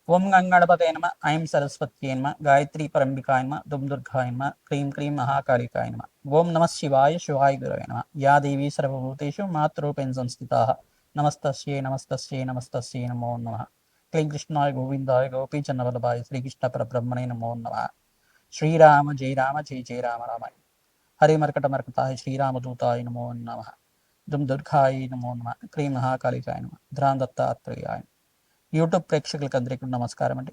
ఓం గంగణపతే నమ ఐం సరస్వత్యై నమ గాయత్రీ పరంబికాయ నమ దుమ్ దుర్గాయ నమ క్లీం క్లీం మహాకాళికాయ నమ ఓం నమ శివాయ శివాయ గురవే నమ యా దేవీ సర్వభూతేషు మాతృరూపేణ సంస్థితాః నమస్తస్యై నమస్తస్యై నమస్తస్యై నమో నమః క్లీం కృష్ణాయ గోవిందాయ గోపీచన్నవల్లభాయ శ్రీకృష్ణ పరబ్రహ్మణే నమో నమః శ్రీరామ జయ రామ జయ జయ రామ రామాయ హరి మర్కట మర్కటాయ శ్రీరామదూతాయ నమో నమః దుమ్ దుర్గాయ నమో నమః క్లీం మహాకాళికాయ నమ ధ్రాన్ దత్తాత్రేయాయ. యూట్యూబ్ ప్రేక్షకులకు అందరికీ నమస్కారం అండి.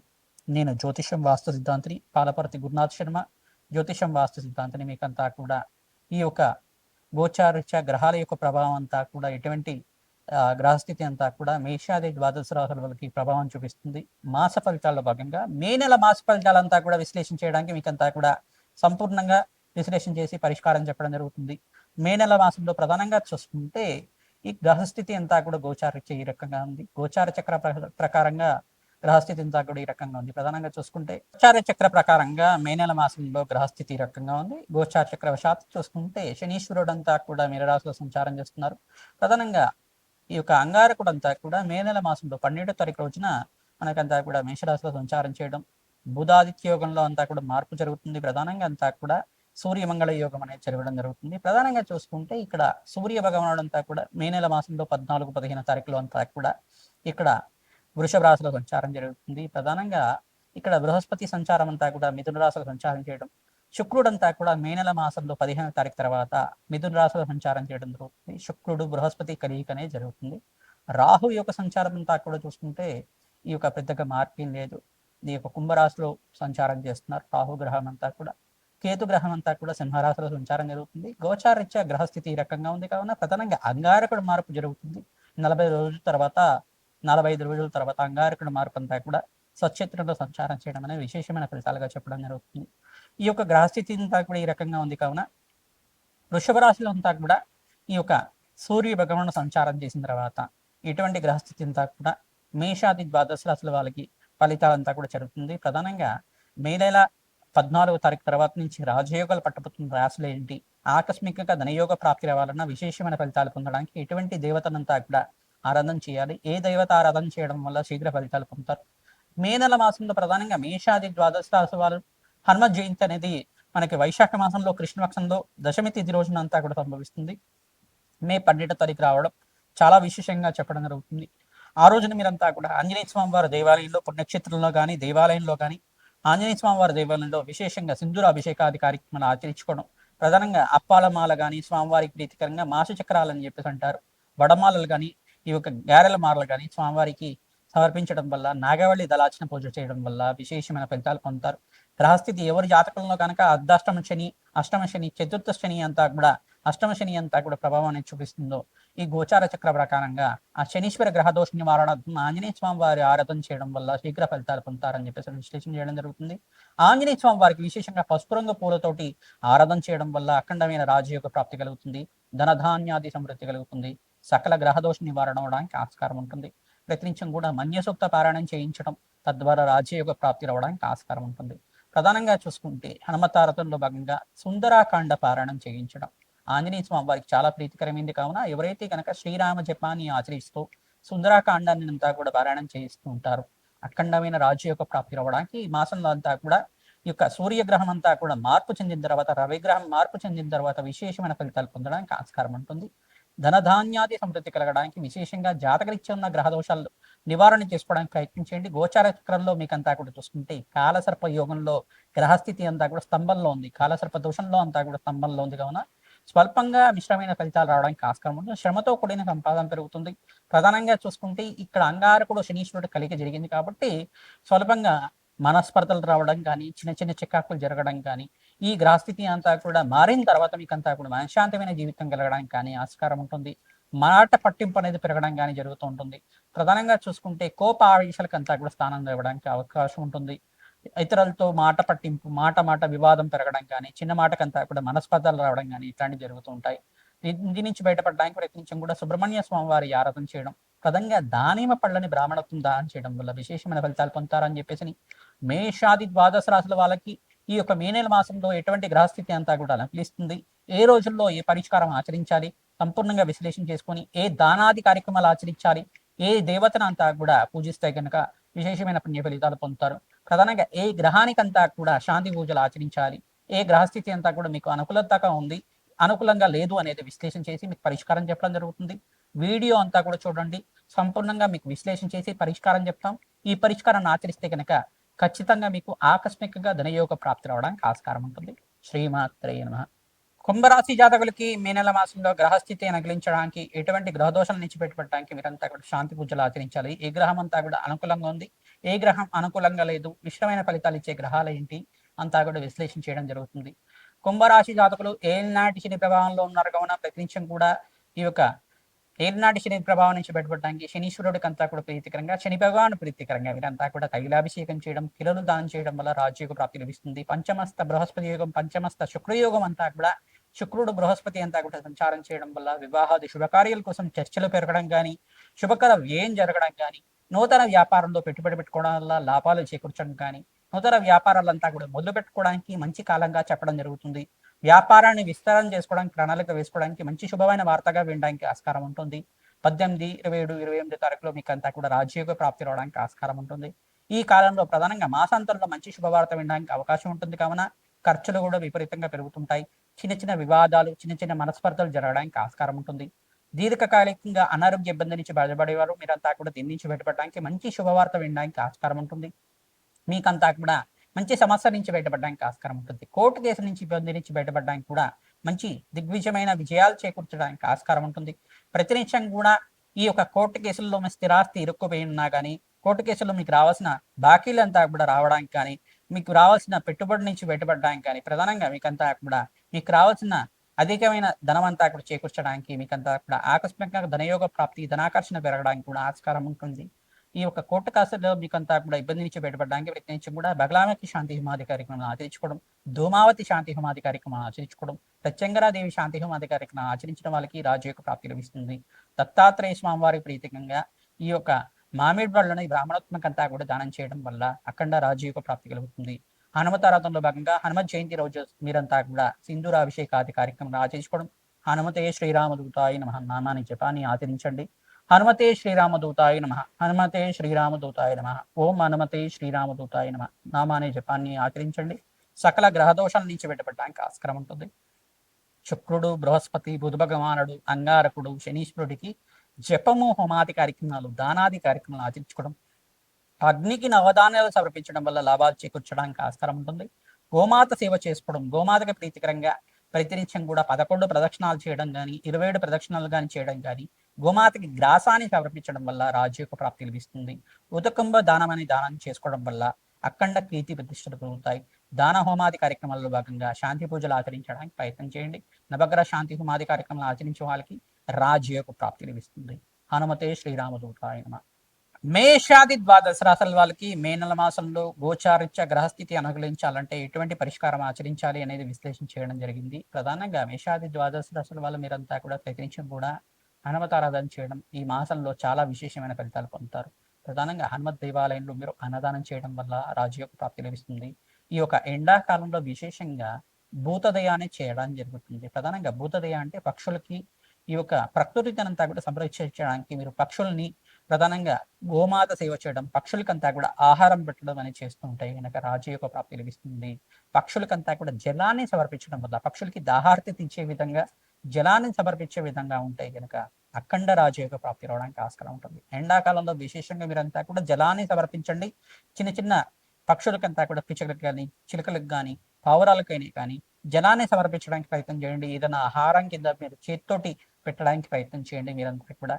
నేను జ్యోతిషం వాస్తు సిద్ధాంతిని పాలపర్తి గురునాథ్ శర్మ. జ్యోతిషం వాస్తు సిద్ధాంతిని మీకంతా కూడా ఈ యొక్క గోచారీత్యా గ్రహాల యొక్క ప్రభావం అంతా కూడా ఎటువంటి గ్రహస్థితి అంతా కూడా మేషాది ద్వాదశ రాశుల వాళ్ళకి ప్రభావం చూపిస్తుంది. మాస ఫలితాల్లో భాగంగా మే నెల మాస ఫలితాలంతా కూడా విశ్లేషణ చేయడానికి మీకంతా కూడా సంపూర్ణంగా విశ్లేషణ చేసి పరిష్కారం చెప్పడం జరుగుతుంది. మే నెల మాసంలో ప్రధానంగా చూసుకుంటే ఈ గ్రహస్థితి అంతా కూడా గోచారీత్యా ఈ రకంగా ఉంది. గోచార చక్ర ప్రకారంగా గ్రహస్థితి అంతా కూడా ఈ రకంగా ఉంది. ప్రధానంగా చూసుకుంటే గోచార చక్ర ప్రకారంగా మే నెల మాసంలో గ్రహస్థితి ఈ రకంగా ఉంది. గోచార చక్ర వశాత్తు చూసుకుంటే శనీశ్వరుడు అంతా కూడా మీనరాశిలో సంచారం చేస్తున్నారు. ప్రధానంగా ఈ యొక్క అంగారకుడు అంతా కూడా మే నెల మాసంలో 12వ తారీఖు రోజున మనకంతా కూడా మేషరాశిలో సంచారం చేయడం, బుధాదిత్య యోగంలో అంతా కూడా మార్పు జరుగుతుంది. ప్రధానంగా అంతా కూడా సూర్యమంగళ యోగం అనేది జరగడం జరుగుతుంది. ప్రధానంగా చూసుకుంటే ఇక్కడ సూర్య భగవానుడు అంతా కూడా మే నెల మాసంలో 14, 15 తారీఖులో అంతా కూడా ఇక్కడ వృషభ రాశిలో సంచారం జరుగుతుంది. ప్రధానంగా ఇక్కడ బృహస్పతి సంచారం అంతా కూడా మిథున రాశిలో సంచారం చేయడం, శుక్రుడు అంతా కూడా మే నెల మాసంలో 15వ తారీఖు తర్వాత మిథున రాశిలో సంచారం చేయడం జరుగుతుంది. శుక్రుడు బృహస్పతి కలయిక అనేది జరుగుతుంది. రాహు యొక్క సంచారం అంతా కూడా చూసుకుంటే ఈ యొక్క పెద్దగా మార్పు లేదు. ఈ యొక్క కుంభరాశిలో సంచారం చేస్తున్నారు రాహు గ్రహం అంతా కూడా. కేతు గ్రహం అంతా కూడా సింహరాశిలో సంచారం జరుగుతుంది. గోచారీత్యా గ్రహస్థితి ఈ రకంగా ఉంది కావున ప్రధానంగా అంగారకుడు మార్పు జరుగుతుంది. 40 రోజుల తర్వాత 45 రోజుల తర్వాత అంగారకుడు మార్పు అంతా కూడా స్వక్షేత్రంలో సంచారం చేయడం అనేది విశేషమైన ఫలితాలుగా చెప్పడం జరుగుతుంది. ఈ యొక్క గ్రహస్థితి అంతా కూడా ఈ రకంగా ఉంది కావున వృషభ రాశిలో అంతా కూడా ఈ యొక్క సూర్య భగవాను సంచారం చేసిన తర్వాత ఇటువంటి గ్రహస్థితి అంతా కూడా మేషాది ద్వాదశ రాశుల వాళ్ళకి ఫలితాలంతా కూడా జరుగుతుంది. ప్రధానంగా మే నెల 14వ తారీఖు తర్వాత నుంచి రాజయోగాలు పట్టబోతున్న రాశులు ఏంటి, ఆకస్మికంగా ధనయోగ ప్రాప్తి రావాలన్నా విశేషమైన ఫలితాలు పొందడానికి ఎటువంటి దేవతనంతా కూడా ఆరాధన చేయాలి, ఏ దేవత ఆరాధన చేయడం వల్ల శీఘ్ర ఫలితాలు పొందుతారు. మే నెల మాసంలో ప్రధానంగా మేషాది ద్వాదశ రాశి వారు హనుమ జయంతి అనేది మనకి వైశాఖ మాసంలో కృష్ణపక్షంలో దశమి తిథి రోజున అంతా కూడా సంభవిస్తుంది. మే 12వ తారీఖు రావడం చాలా విశేషంగా చెప్పడం జరుగుతుంది. ఆ రోజున మీరంతా కూడా ఆంజనేయ స్వామి వారి దేవాలయంలో పుణ్యక్షేత్రంలో కానీ దేవాలయంలో కానీ ఆంజనేయ స్వామి వారి దేవాలయంలో విశేషంగా సింధూర అభిషేకాది కార్యక్రమాలు ఆచరించుకోవడం, ప్రధానంగా అప్పాలమాల కానీ స్వామివారికి ప్రీతికరంగా మాస చక్రాలు అని చెప్పేసి అంటారు, వడమాలలు కానీ ఈ యొక్క గారెల మాలలు కానీ స్వామివారికి సమర్పించడం వల్ల, నాగవల్లి దళార్చన పూజ చేయడం వల్ల విశేషమైన ఫలితాలు పొందుతారు. గ్రహస్థితి ఎవరి జాతకంలో కనుక అర్ధాష్టమ శని, అష్టమ శని, చతుర్థ శని అంతా కూడా అష్టమ శని అంతా కూడా ప్రభావం అనేది చూపిస్తుందో ఈ గోచార చక్ర ప్రకారంగా ఆ శనీశ్వర గ్రహ దోష నివారణార్థం ఆంజనేయ స్వామి వారి ఆరాధన చేయడం వల్ల శీఘ్ర ఫలితాలు పొందుతారని చెప్పేసి విశ్లేషణ చేయడం జరుగుతుంది. ఆంజనేయ స్వామి వారికి విశేషంగా పసుపు రంగు పూలతోటి ఆరాధన చేయడం వల్ల అఖండమైన రాజయోగ ప్రాప్తి కలుగుతుంది, ధనధాన్యాది సమృద్ధి కలుగుతుంది, సకల గ్రహదోష నివారణ అవడానికి ఆస్కారం ఉంటుంది. ప్రతినిత్యం కూడా మన్యసూక్త పారాయణం చేయించడం తద్వారా రాజయోగ ప్రాప్తి రావడానికి ఆస్కారం ఉంటుంది. ప్రధానంగా చూసుకుంటే హనుమతారతంలో భాగంగా సుందరాకాండ పారాయణం చేయించడం ఆంజనేయ స్వామి వారికి చాలా ప్రీతికరమైంది కావున ఎవరైతే కనుక శ్రీరామ జపాన్ని ఆచరిస్తూ సుందరాకాండాన్ని అంతా కూడా పారాయణం చేయిస్తూ ఉంటారు అఖండమైన రాజయోగ ప్రాప్తి రావడానికి ఈ మాసంలో అంతా కూడా ఈ యొక్క సూర్యగ్రహం అంతా కూడా మార్పు చెందిన తర్వాత రవిగ్రహం మార్పు చెందిన తర్వాత విశేషమైన ఫలితాలు పొందడానికి ఆస్కారం ఉంటుంది. ధనధాన్యాది సమృద్ధి కలగడానికి విశేషంగా జాతకరీత్యా ఉన్న గ్రహ దోషాలు నివారణ చేసుకోవడానికి ప్రయత్నించండి. గోచార చక్రంలో మీకంతా కూడా చూసుకుంటే కాలసర్ప యోగంలో గ్రహస్థితి అంతా కూడా స్తంభంలో ఉంది, కాలసర్ప దోషంలో అంతా కూడా స్తంభంలో ఉంది కావున స్వల్పంగా మిశ్రమైన ఫలితాలు రావడానికి ఆస్కారం ఉంటుంది. శ్రమతో కూడిన సంపాదన పెరుగుతుంది. ప్రధానంగా చూసుకుంటే ఇక్కడ అంగారకుడు శనీశ్వరుడు కలిగి జరిగింది కాబట్టి స్వల్పంగా మనస్పర్ధలు రావడం కానీ చిన్న చిన్న చికాకులు జరగడం కానీ ఈ గ్రహస్థితి అంతా కూడా మారిన తర్వాత మీకంతా కూడా మనశ్శాంతమైన జీవితం కలగడానికి కానీ ఆస్కారం ఉంటుంది. మాట పట్టింపు అనేది పెరగడం కానీ జరుగుతూ ఉంటుంది. ప్రధానంగా చూసుకుంటే కోప ఆవేశాలకు అంతా కూడా స్థానం ఇవ్వడానికి అవకాశం ఉంటుంది. ఇతరులతో మాట పట్టింపు మాట వివాదం పెరగడం కానీ చిన్న మాటకంతా కూడా మనస్పర్ధలు రావడం కానీ ఇట్లాంటివి జరుగుతూ ఉంటాయి. దీని నుంచి బయటపడడానికి ప్రయత్నించడం కూడా సుబ్రహ్మణ్య స్వామి వారి ఆరాధన చేయడం, ప్రధానంగా దానిమ పళ్ళని బ్రాహ్మణత్వం దానం చేయడం వల్ల విశేషమైన ఫలితాలు పొందుతారని చెప్పేసి మేషాది ద్వాదశ రాశుల వాళ్ళకి ఈ యొక్క మే నెల మాసంలో ఎటువంటి గ్రహస్థితి అంతా కూడా లభిస్తుంది, ఏ రోజుల్లో ఏ పరిష్కారం ఆచరించాలి, సంపూర్ణంగా విశ్లేషణ చేసుకొని ఏ దానాది కార్యక్రమాలు ఆచరించాలి, ఏ దేవతను అంతా కూడా పూజిస్తే కనుక విశేషమైన పుణ్య ఫలితాలు పొందుతారు. ప్రధానంగా ఏ గ్రహానికంతా కూడా శాంతి పూజలు ఆచరించాలి, ఏ గ్రహస్థితి అంతా కూడా మీకు అనుకూలతగా ఉంది, అనుకూలంగా లేదు అనేది విశ్లేషణ చేసి మీకు పరిష్కారం చెప్పడం జరుగుతుంది. వీడియో అంతా కూడా చూడండి, సంపూర్ణంగా మీకు విశ్లేషణ చేసి పరిష్కారం చెప్తాం. ఈ పరిష్కారాన్ని ఆచరిస్తే కనుక ఖచ్చితంగా మీకు ఆకస్మికంగా ధనయోగ ప్రాప్తి రావడానికి ఆస్కారం ఉంటుంది. శ్రీమాత్రే నమః. కుంభరాశి జాతకులకి మే నెల మాసంలో గ్రహస్థితి అనుకూలించడానికి, ఎటువంటి గ్రహదోషాల నుంచి బయటపడడానికి మీరంతా కూడా శాంతి పూజలు ఆచరించాలి. ఏ గ్రహం అంతా కూడా అనుకూలంగా ఉంది, ఏ గ్రహం అనుకూలంగా లేదు, మిశ్రమైన ఫలితాలు ఇచ్చే గ్రహాలు ఏంటి అంతా కూడా విశ్లేషణ చేయడం జరుగుతుంది. కుంభరాశి జాతకులు ఏలినాటి శని ప్రభావంలో ఉన్నారు కావున ప్రతినిత్యం కూడా ఈ యొక్క ఏలినాటి శని ప్రభావం నుంచి బయటపడడానికి శనీశ్వరుడికి అంతా కూడా ప్రీతికరంగా, శని భగవాను ప్రీతికరంగా వీరంతా కూడా తైలాభిషేకం చేయడం, కిలలు దానం చేయడం వల్ల రాజయోగ ప్రాప్తి లభిస్తుంది. పంచమస్త బృహస్పతి యోగం, పంచమస్త శుక్రయోగం అంతా కూడా శుక్రుడు బృహస్పతి అంతా కూడా సంచారం చేయడం వల్ల వివాహాది శుభకార్యాల కోసం చర్చలు పెరగడం కానీ, శుభకర వ్యయం జరగడం కానీ, నూతన వ్యాపారంలో పెట్టుబడి పెట్టుకోవడం వల్ల లాభాలు చేకూర్చడం కానీ, నూతన వ్యాపారాలంతా కూడా మొదలు పెట్టుకోవడానికి మంచి కాలంగా చెప్పడం జరుగుతుంది. వ్యాపారాన్ని విస్తరణ చేసుకోవడానికి, ప్రణాళిక వేసుకోవడానికి మంచి శుభమైన వార్తగా వినడానికి ఆస్కారం ఉంటుంది. 18, 27, 28 తారీఖులో మీకు అంతా కూడా రాజయోగ ప్రాప్తి రావడానికి ఆస్కారం ఉంటుంది. ఈ కాలంలో ప్రధానంగా మాసాంతంలో మంచి శుభవార్త వినడానికి అవకాశం ఉంటుంది కావున ఖర్చులు కూడా విపరీతంగా పెరుగుతుంటాయి. చిన్న చిన్న వివాదాలు, చిన్న చిన్న మనస్పర్ధలు జరగడానికి ఆస్కారం ఉంటుంది. దీర్ఘకాలికంగా అనారోగ్య ఇబ్బంది నుంచి బయటపడేవారు మీరంతా కూడా దీని నుంచి బయటపడడానికి మంచి శుభవార్త వినడానికి ఆస్కారం ఉంటుంది. మీకంతా కూడా మంచి సమస్య నుంచి బయటపడడానికి ఆస్కారం ఉంటుంది. కోర్టు కేసుల నుంచి ఇబ్బంది నుంచి బయటపడడానికి కూడా మంచి దిగ్విజయమైన విజయాలు చేకూర్చడానికి ఆస్కారం ఉంటుంది. ప్రతినిత్యం కూడా ఈ యొక్క కోర్టు కేసుల్లో మీ స్థిరాస్తి ఇరుక్కుపోయి ఉన్నా కానీ, కోర్టు కేసుల్లో మీకు రావాల్సిన బాకీలంతా కూడా రావడానికి కానీ, మీకు రావాల్సిన పెట్టుబడి నుంచి బయటపడడానికి కానీ, ప్రధానంగా మీకంతా కూడా మీకు రావాల్సిన అధికమైన ధనం అంతా కూడా చేకూర్చడానికి, మీకంతా కూడా ఆకస్మికంగా ధనయోగ ప్రాప్తి, ధనాకర్షణ పెరగడానికి కూడా ఆస్కారం ఉంటుంది. ఈ యొక్క కోర్టు కాసుల్లో మీకంతా కూడా ఇబ్బంది నుంచి బయటపడడానికి ప్రతి నుంచి కూడా బగలామకి శాంతి హోమాది కార్యక్రమం ఆచరించుకోవడం, ధూమావతి శాంతి హోమాది కార్యక్రమం ఆచరించుకోవడం, ప్రత్యంగరాదేవి శాంతి హోమాది కార్యక్రమం ఆచరించడం వాళ్ళకి రాజయోగ ప్రాప్తి లభిస్తుంది. దత్తాత్రేయ స్వామివారి ప్రీతికంగా ఈ యొక్క మామిడి పళ్ళని బ్రాహ్మణోత్మకంతా కూడా దానం చేయడం వల్ల అఖండ రాజయోగ ప్రాప్తి కలుగుతుంది. హనుమతారాధనలో భాగంగా హనుమత్ జయంతి రోజు మీరంతా కూడా సింధూరాభిషేకాది కార్యక్రమం ఆచరించుకోవడం, హనుమతే శ్రీరామదూతాయ నమః నామాన్ని జపాన్ని ఆచరించండి. హనుమతే శ్రీరామదూతాయ నమః, హనుమతే శ్రీరామదూతాయ నమః, ఓం హనుమతే శ్రీరామదూతాయ నమః నామాన్ని జపాన్ని ఆచరించండి. సకల గ్రహదోషాల నుంచి బయటపడడానికి ఆస్కారం ఉంటుంది. శుక్రుడు, బృహస్పతి, బుధ భగవానుడు, అంగారకుడు, శనీశ్వరుడికి జపము, హోమాది కార్యక్రమాలు, దానాది కార్యక్రమాలు ఆచరించుకోవడం, అగ్నికి నవధాన్యాలు సమర్పించడం వల్ల లాభాలు చేకూర్చడానికి ఆస్కారం ఉంటుంది. గోమాత సేవ చేసుకోవడం, గోమాతకి ప్రీతికరంగా ప్రతినిత్యం కూడా 11 ప్రదక్షిణాలు చేయడం కానీ, 27 ప్రదక్షిణాలు కానీ చేయడం కానీ, గోమాతకి గ్రాసాన్ని సమర్పించడం వల్ల రాజయోగ ప్రాప్తి లభిస్తుంది. ఉదకుంభ దానం అని దానం చేసుకోవడం వల్ల అఖండ కీర్తి ప్రతిష్టలు పెరుగుతాయి. దాన హోమాది కార్యక్రమాల్లో భాగంగా శాంతి పూజలు ఆచరించడానికి ప్రయత్నం చేయండి. నవగ్రహ శాంతి హోమాది కార్యక్రమాలు ఆచరించే వాళ్ళకి రాజయోగ ప్రాప్తి లభిస్తుంది. హనుమతే శ్రీరామదూతాయ నమః. మేషాది ద్వాదశ రాశుల వాళ్ళకి మే నెల మాసంలో గోచారిత్య గ్రహస్థితి అనుకూలించాలంటే ఎటువంటి పరిష్కారం ఆచరించాలి అనేది విశ్లేషణ చేయడం జరిగింది. ప్రధానంగా మేషాది ద్వాదశ రాశుల వాళ్ళు మీరంతా కూడా ప్రతినిత్యం కూడా హనుమతారాధన చేయడం ఈ మాసంలో చాలా విశేషమైన ఫలితాలు పొందుతారు. ప్రధానంగా హనుమత్ దేవాలయంలో మీరు అన్నదానం చేయడం వల్ల రాజయోగ ప్రాప్తి లభిస్తుంది. ఈ యొక్క ఎండాకాలంలో విశేషంగా భూతదయాన్ని చేయడం జరుగుతుంది. ప్రధానంగా భూతదయ అంటే పక్షులకి ఈ యొక్క ప్రకృతిని అంతా కూడా సంరక్షించడానికి మీరు పక్షుల్ని ప్రధానంగా గోమాత సేవ చేయడం, పక్షులకంతా కూడా ఆహారం పెట్టడం అనేది చేస్తూ ఉంటాయి కనుక రాజయోగ ప్రాప్తి లభిస్తుంది. పక్షులకంతా కూడా జలాన్ని సమర్పించడం వల్ల పక్షులకి దాహార్తి తీర్చే విధంగా జలాన్ని సమర్పించే విధంగా ఉంటాయి కనుక అఖండ రాజయోగ ప్రాప్తి రావడానికి ఆస్కారం ఉంటుంది. ఎండాకాలంలో విశేషంగా మీరంతా కూడా జలాన్ని సమర్పించండి. చిన్న చిన్న పక్షులకంతా కూడా పిచ్చుకలకు కానీ, చిలుకలకు కానీ, పావురాలకైనా కానీ జలాన్ని సమర్పించడానికి ప్రయత్నం చేయండి. ఏదైనా ఆహారం కింద మీరు చేతితోటి పెట్టడానికి ప్రయత్నం చేయండి. మీరంతా కూడా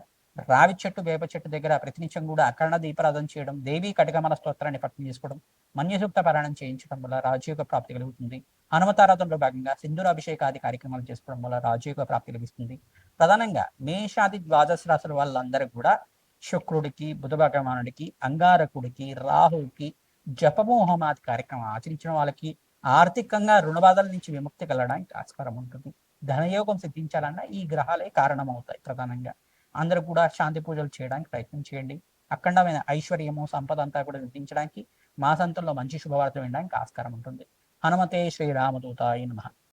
రావి చెట్టు, వేప చెట్టు దగ్గర ప్రతినిత్యం కూడా అఖండ దీపారాధన చేయడం, దేవి కటకమల స్తోత్రాన్ని పఠనం చేసుకోవడం, మన్యసూక్త పారాయణం చేయించడం వల్ల రాజయోగ ప్రాప్తి కలుగుతుంది. హనుమతారాధనలో భాగంగా సింధూరాభిషేకాది కార్యక్రమాలు చేసుకోవడం వల్ల రాజయోగ ప్రాప్తి లభిస్తుంది. ప్రధానంగా మేషాది ద్వాదశ రాశుల వాళ్ళందరూ కూడా శుక్రుడికి, బుధ భగవానుడికి, అంగారకుడికి, రాహువుకి జపము, హోమాది కార్యక్రమం ఆచరించిన వాళ్ళకి ఆర్థికంగా రుణబాధల నుంచి విముక్తి కలగడానికి ఆస్కారం ఉంటుంది. ధనయోగం సిద్ధించాలన్నా ఈ గ్రహాలే కారణమవుతాయి. ప్రధానంగా అందరూ కూడా శాంతి పూజలు చేయడానికి ప్రయత్నం చేయండి. అఖండమైన ఐశ్వర్యము, సంపద అంతా కూడా సిద్ధించడానికి మాసంతంలో మంచి శుభవార్త వినడానికి ఆస్కారం ఉంటుంది. హనుమతే శ్రీరామదూతాయ నమః.